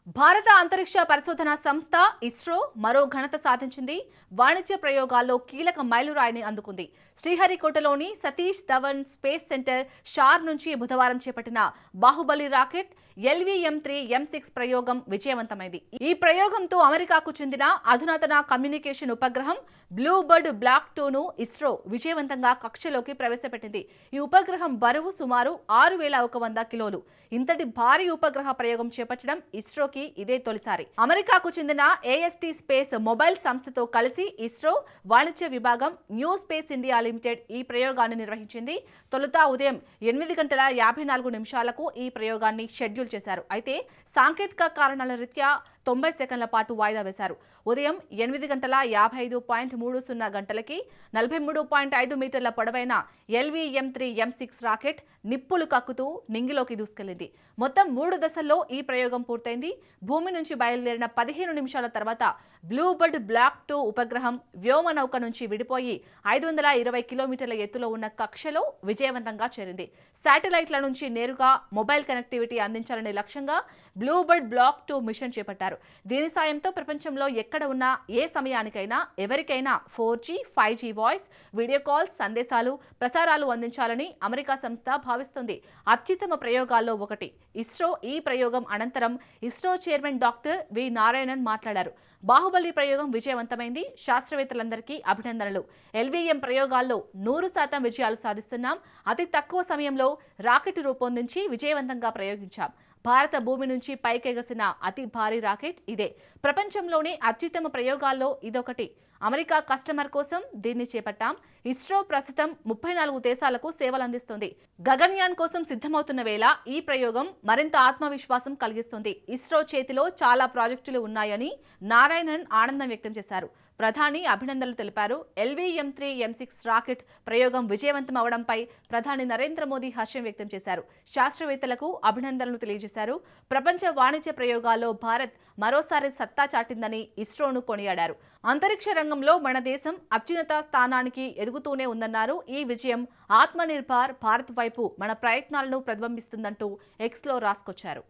భారత అంతరిక్ష పరిశోధన సంస్థ ఇస్రో మరో ఘనత సాధించింది. వాణిజ్య ప్రయోగాల్లో కీలక మైలురాయిని అందుకుంది. శ్రీహరికోటలోని సతీష్ ధవన్ స్పేస్ సెంటర్ షార్ నుంచి బుధవారం చేపట్టిన బాహుబలి రాకెట్ LVM-3 M6 ప్రయోగం విజయవంతమైంది. ఈ ప్రయోగంతో అమెరికాకు చెందిన అధునాతన కమ్యూనికేషన్ ఉపగ్రహం బ్లూబర్డ్ బ్లాక్ 2ను ఇస్రో విజయవంతంగా కక్షలోకి ప్రవేశపెట్టింది. ఈ ఉపగ్రహం బరువు సుమారు 6100 కిలోలు. ఇంతటి భారీ ఉపగ్రహ ప్రయోగం చేపట్టడం ఇస్రోకి ఇదే తొలిసారి. అమెరికాకు చెందిన AST స్పేస్ మొబైల్ సంస్థతో కలిసి ఇస్రో వాణిజ్య విభాగం న్యూ స్పేస్ ఇండియా లిమిటెడ్ ఈ ప్రయోగాన్ని నిర్వహించింది. తొలుత ఉదయం 8:54 ఈ ప్రయోగాన్ని షెడ్యూల్ చేశారు. అయితే సాంకేతిక కారణాల రీత్యా 90 సెకండ్ల పాటు వాయిదా వేశారు. ఉదయం 8:50.30 43.5 మీటర్ల పొడవైన LVM-3 M6 రాకెట్ నిప్పులు కక్కుతూ నింగిలోకి దూసుకెళ్లింది. మొత్తం 3 దశల్లో ఈ ప్రయోగం పూర్తయింది. భూమి నుంచి బయలుదేరిన 15 నిమిషాల తర్వాత బ్లూబర్డ్ బ్లాక్ 2 ఉపగ్రహం వ్యోమనౌక నుంచి విడిపోయి 520 కిలోమీటర్ల ఎత్తులో ఉన్న కక్షలో విజయవంతంగా చేరింది. శాటిలైట్ల నుంచి నేరుగా మొబైల్ కనెక్టివిటీ అందించాలనే లక్ష్యంగా బ్లూబర్డ్ బ్లాక్ 2 మిషన్ చేపట్టారు. దీని సాయంతో ప్రపంచంలో ఎక్కడ ఉన్నా ఏ సమయానికైనా ఎవరికైనా 4G, 5G voice, video calls, సందేశాలు, ప్రసారాలు అందించాలని అమెరికా సంస్థ భావిస్తుంది. అత్యుత్తమ ప్రయోగాల్లో ఒకటి. ఇస్రో ఈ ప్రయోగం అనంతరం ISRO chairman doctor V Narayanan మాట్లాడారు. బాహుబలి ప్రయోగం విజయవంతమైంది. శాస్త్రవేత్తలందరికీ అభినందనలు. LVM ప్రయోగాల్లో 100% విజయాలు సాధిస్తున్నాం. అతి తక్కువ సమయంలో రాకెట్ రూపొందించి విజయవంతంగా ప్రయోగించాం. భారత భూమి నుంచి పైకెగసిన అతి భారీ రాకెట్ ఇదే. ప్రపంచంలోనే అత్యుత్తమ ప్రయోగాల్లో ఇదొకటి. అమెరికా కస్టమర్ కోసం దీన్ని చేపట్టాం. ఇస్రో ప్రస్తుతం 34 దేశాలకు సేవలు అందిస్తుంది. గగన్యాన్ కోసం సిద్ధమవుతున్న వేళ ఈ ప్రయోగం మరింత ఆత్మవిశ్వాసం కలిగిస్తుంది. ఇస్రో చేతిలో చాలా ప్రాజెక్టులు ఉన్నాయని నారాయణన్ ఆనందం వ్యక్తం చేశారు. ప్రధాని అభినందనలు తెలిపారు. LVM-3 M6 రాకెట్ ప్రయోగం విజయవంతం అవడంపై ప్రధాని నరేంద్ర మోదీ హర్షం వ్యక్తం చేశారు. శాస్త్రవేత్తలకు అభినందనలు తెలియజేశారు. ప్రపంచ వాణిజ్య ప్రయోగాల్లో భారత్ మరోసారి సత్తా చాటిందని ఇస్రోను కొనియాడారు. అంతరిక్ష రంగంలో మన దేశం అత్యున్నత స్థానానికి ఎదుగుతూనే ఉందన్నారు. ఈ విజయం ఆత్మనిర్భర్ భారత్ వైపు మన ప్రయత్నాలను ప్రతిబింబిస్తుందంటూ ఎక్స్లో రాసుకొచ్చారు.